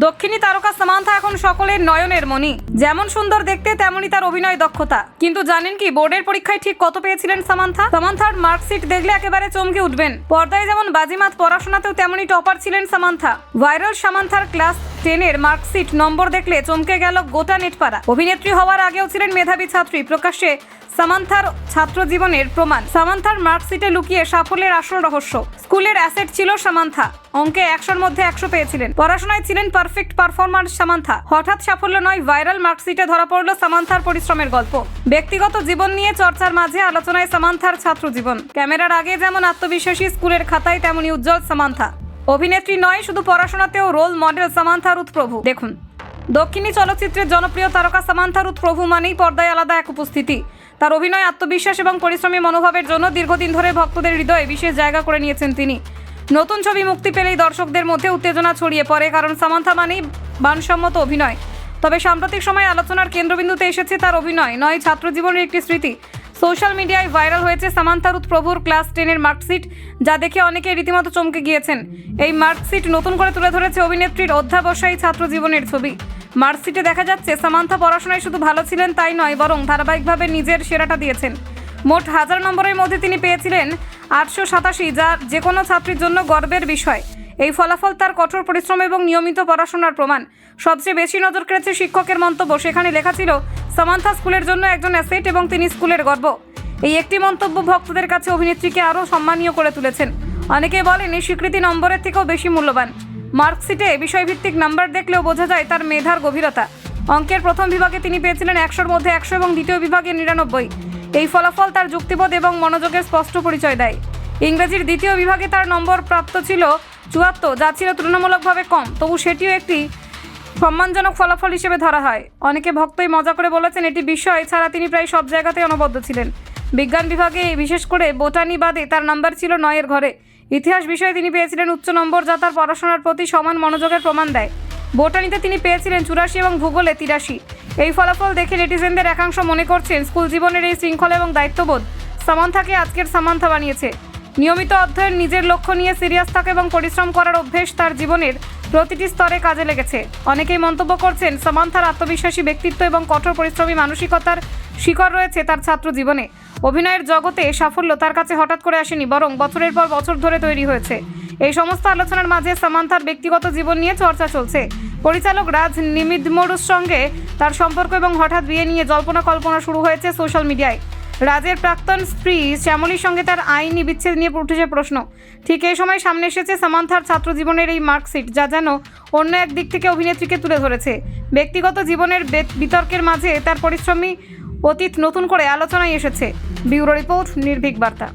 দক্ষিণী তারকা সামান্থা এখন সকলের নয়নের মণি। যেমন সুন্দর দেখতে তেমনই তার অভিনয় দক্ষতা। কিন্তু জানেন কি বোর্ডের পরীক্ষায় ঠিক কত পেয়েছিলেন সামান্থা? সামান্থার মার্কশিট দেখলে একেবারে চমকে উঠবেন। পর্দায় যেমন বাজিমাত, পড়াশোনাতেও তেমনই টপার ছিলেন সামান্থা। ভাইরাল সামান্থার ক্লাস 10-এর মার্কশিট নম্বর দেখলে চমকে গেল গোটা নেটপাড়া। অভিনেত্রী হওয়ার আগেও ছিলেন মেধাবী ছাত্রী। প্রকাশ্যে সামান্থার ছাত্র জীবনের প্রমাণ। সামান্থার মার্কশিটে লুকিয়ে সাফল্যের আসল রহস্য। স্কুলের অ্যাসেট ছিল সামান্থা। অঙ্কে 100-র মধ্যে 100 পেয়েছিলেন। পড়াশোনায় ছিলেন পারফেক্ট পারফরমার সামান্থা। হঠাৎ সাফল্য নয়, ভাইরাল মার্কশিটে ধরা পড়ল সামান্থার পরিশ্রমের গল্প। ব্যক্তিগত জীবন নিয়ে চর্চার মাঝে আলোচনায় সামান্থার ছাত্র জীবন। ক্যামেরার আগে যেমন আত্মবিশ্বাসী, স্কুলের খাতায় তেমনই উজ্জ্বল সামান্থা। অভিনেত্রী নয়, শুধু পড়াশোনাতেও রোল মডেল সামান্থা রুথ প্রভু। দেখুন, দক্ষিণী চলচ্চিত্রের জনপ্রিয় তারকা সামান্থা রুথ প্রভু মানেই পর্দায় আলাদা এক উপস্থিতি। তার অভিনয়, আত্মবিশ্বাস এবং পরিশ্রমী মনোভাবের জন্য দীর্ঘদিন ধরে ভক্তদের হৃদয়ে বিশেষ জায়গা করে নিয়েছেন তিনি। নতুন ছবি মুক্তি পেলেই দর্শকদের মধ্যে উত্তেজনা ছড়িয়ে পড়ে, কারণ সামান্থা মানেই মানসম্মত অভিনয়। তবে সাম্প্রতিক সময়ে আলোচনার কেন্দ্রবিন্দুতে এসেছে তার অভিনয় নয়, ছাত্র জীবনের একটি স্মৃতি। সোশ্যাল মিডিয়ায় ভাইরাল হয়েছে সামান্থা রুথ প্রভুর ক্লাস 10-এর মার্কশিট, যা দেখে অনেকে রীতিমতো চমকে গিয়েছেন। এই মার্কশিট নতুন করে তুলে ধরেছে অভিনেত্রীর অধ্যাবসায়ী ছাত্র জীবনের ছবি। মার্কশিটে দেখা যাচ্ছে সামান্থা পড়াশোনায় শুধু ভালো ছিলেন তাই নয়, বরং ধারাবাহিকভাবে নিজের সেরাটা দিয়েছেন। মোট 1000 নম্বরের মধ্যে তিনি পেয়েছিলেন 887, যা যে কোনো ছাত্রীর জন্য গর্বের বিষয়। এই ফলাফল তার কঠোর পরিশ্রম এবং নিয়মিত পড়াশোনার প্রমাণ। সবচেয়ে বেশি নজর কেড়েছে শিক্ষকের মন্তব্য। সেখানে লেখা ছিল, সামান্থা স্কুলের জন্য একজন অ্যাসেট এবং তিনি স্কুলের গর্ব। এই একটি মন্তব্য ভক্তদের কাছে অভিনেত্রীকে আরও সম্মানীয় করে তুলেছেন। অনেকে বলেন এই স্বীকৃতি নম্বরের থেকেও বেশি মূল্যবান। মার্কশিটে বিষয়ভিত্তিক নাম্বার দেখলেও বোঝা যায় তার মেধার গভীরতা। অঙ্কের প্রথম বিভাগে তিনি পেয়েছিলেন 100-র মধ্যে 100 এবং দ্বিতীয় বিভাগে 99। এই ফলাফল তার যুক্তিবোধ এবং মনোযোগের স্পষ্ট পরিচয় দেয়। ইংরেজির দ্বিতীয় বিভাগে তার নম্বর প্রাপ্ত ছিল 74, যা ছিল তুলনামূলকভাবে কম, তবু সেটিও একটি সম্মানজনক ফলাফল হিসেবে ধরা হয়। অনেকে ভক্তই মজা করে বলেছেন এটি বিষয় ছাড়া তিনি প্রায় সব জায়গাতেই অনবদ্য ছিলেন। বিজ্ঞান বিভাগে, বিশেষ করে বোটানি বাদে তার নাম্বার ছিল 9-এর ঘরে। ইতিহাস বিষয়ে তিনি পেয়েছিলেন উচ্চ নম্বর, যা তার পড়াশোনার প্রতি সমান মনোযোগের প্রমাণ দেয়। বোটানিতে তিনি পেয়েছিলেন 84 এবং ভূগোলে 83। এই ফলাফল দেখে নেটিজেনদের একাংশ মনে করছেন স্কুল জীবনের এই শৃঙ্খলা এবং দায়িত্ববোধ সামান্থাকে আজকের সামান্থা বানিয়েছে। নিয়মিত অধ্যয়ন, নিজের লক্ষ্য নিয়ে সিরিয়াস থাকা এবং পরিশ্রম করার অভ্যেস তার জীবনের প্রতিটি স্তরে কাজে লেগেছে। অনেকেই মন্তব্য করছেন সামান্থার আত্মবিশ্বাসী ব্যক্তিত্ব এবং কঠোর পরিশ্রমী মানসিকতার শিকড় রয়েছে তার ছাত্র জীবনে। অভিনয়ের জগতে সাফল্য তার কাছে হঠাৎ করে আসেনি, বরং বছরের পর বছর ধরে তৈরি হয়েছে। এই সমস্ত আলোচনার মাঝে সামান্থার ব্যক্তিগত জীবন নিয়ে চর্চা চলছে। পরিচালক রাজ নিমিদমরুর সঙ্গে তার সম্পর্ক এবং হঠাৎ বিয়ে নিয়ে জল্পনা কল্পনা শুরু হয়েছে সোশ্যাল মিডিয়ায়। রাজের প্রাক্তন স্ত্রী শ্যামলীর সঙ্গে তার আইনি বিচ্ছেদ নিয়ে উঠেছে প্রশ্ন। ঠিক এই সময় সামনে এসেছে সামান্থার ছাত্র জীবনের এই মার্কশিট, যা যেন অন্য এক দিক থেকে অভিনেত্রীকে তুলে ধরেছে। ব্যক্তিগত জীবনের বিতর্কের মাঝে তার পরিশ্রমী অতীত নতুন করে আলোচনায় এসেছে। ব্যুরো রিপোর্ট, নির্ভীক বার্তা।